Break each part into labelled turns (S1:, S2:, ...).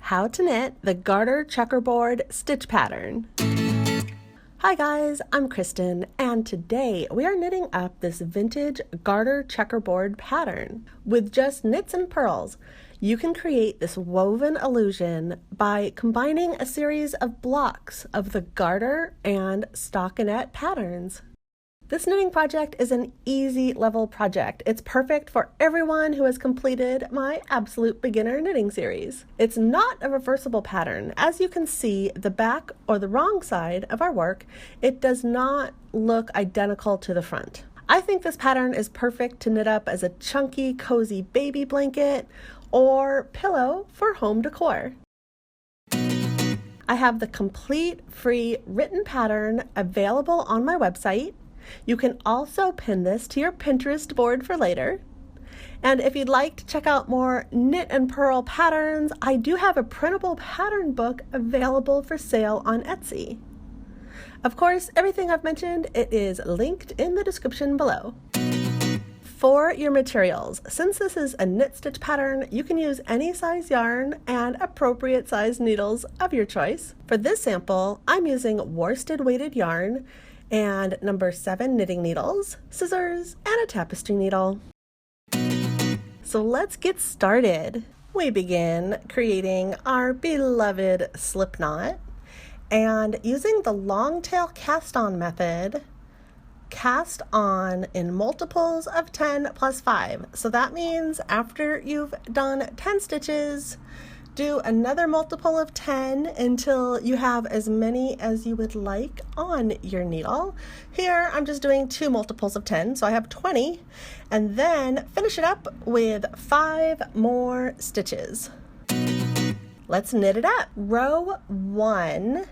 S1: How to knit the Garter Checkerboard stitch pattern. Hi guys, I'm Kristen, and today we are knitting up this vintage Garter Checkerboard pattern. With just knits and purls, you can create this woven illusion by combining a series of blocks of the garter and stockinette patterns. This knitting project is an easy level project. It's perfect for everyone who has completed my Absolute Beginner Knitting series. It's not a reversible pattern. As you can see, the back or the wrong side of our work, it does not look identical to the front. I think this pattern is perfect to knit up as a chunky, cozy baby blanket or pillow for home decor. I have the complete free written pattern available on my website. You can also pin this to your Pinterest board for later. And if you'd like to check out more knit and purl patterns, I do have a printable pattern book available for sale on Etsy. Of course, everything I've mentioned, it is linked in the description below. For your materials, since this is a knit stitch pattern, you can use any size yarn and appropriate size needles of your choice. For this sample, I'm using worsted weighted yarn and number 7 knitting needles, scissors, and a tapestry needle. So let's get started. We begin creating our beloved slip knot, and using the long tail cast on method, cast on in multiples of 10 plus 5. So that means after you've done 10 stitches, do another multiple of 10 until you have as many as you would like on your needle. Here I'm just doing 2 multiples of 10, so I have 20, and then finish it up with 5 more stitches. Let's knit it up. Row 1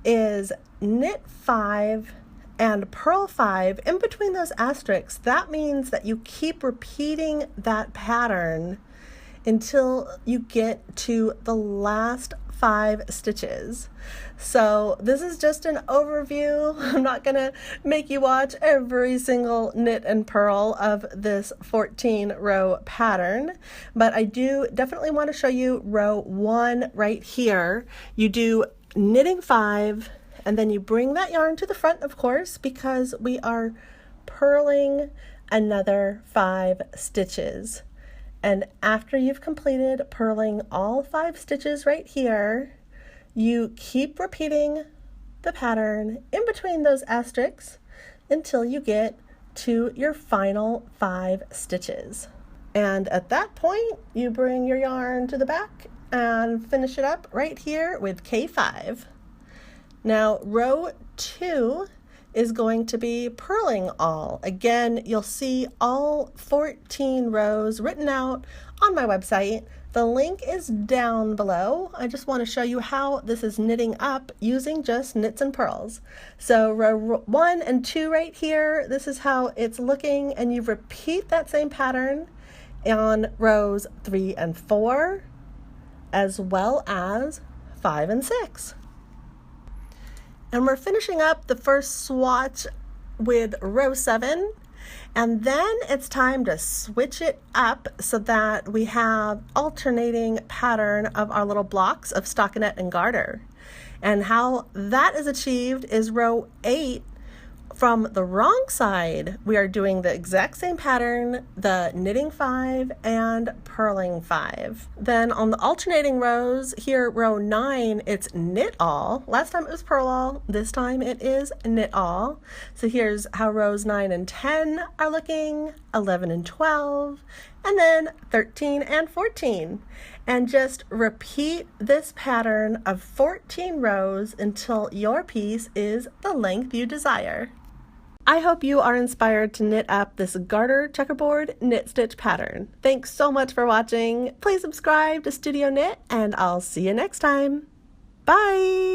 S1: is knit 5 and purl 5. In between those asterisks, that means that you keep repeating that pattern until you get to the last 5 stitches. So this is just an overview. I'm not gonna make you watch every single knit and purl of this 14 row pattern, but I do definitely want to show you row 1 right here. You do knitting 5 and then you bring that yarn to the front, of course, because we are purling another 5 stitches. And after you've completed purling all 5 stitches right here, you keep repeating the pattern in between those asterisks until you get to your final 5 stitches. And at that point, you bring your yarn to the back and finish it up right here with K5. Now, row 2 is going to be purling all. Again, you'll see all 14 rows written out on my website. The link is down below. I just want to show you how this is knitting up using just knits and purls. So row 1 and 2 right here, this is how it's looking, and you repeat that same pattern on rows 3 and 4, as well as 5 and 6. And we're finishing up the first swatch with row 7, and then it's time to switch it up so that we have alternating pattern of our little blocks of stockinette and garter. And how that is achieved is row 8. From the wrong side, we are doing the exact same pattern, the knitting 5 and purling 5. Then on the alternating rows, here row 9, it's knit all. Last time it was purl all, this time it is knit all. So here's how rows 9 and 10 are looking, 11 and 12, and then 13 and 14. And just repeat this pattern of 14 rows until your piece is the length you desire. I hope you are inspired to knit up this Garter Checkerboard knit stitch pattern. Thanks so much for watching. Please subscribe to Studio Knit, and I'll see you next time. Bye!